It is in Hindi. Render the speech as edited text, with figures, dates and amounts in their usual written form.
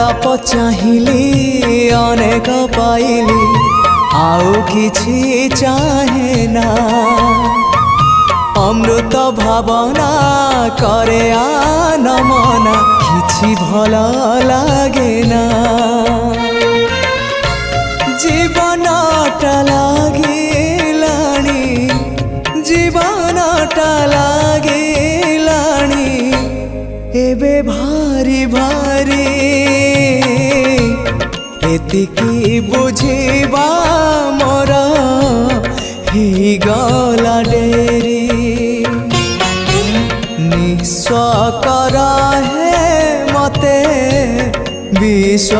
गोलाप चाहिली अनेक पाइली आउ किछि चाहे ना अमृत भावना करे आनमना किछि भल लागे ना जीवनटा लागिलाणी जीवनटा लागिलाणी एबे भारी भारी एतिकी बुझिबा मोर ही गला डेरी निस्व करा है मते विश्व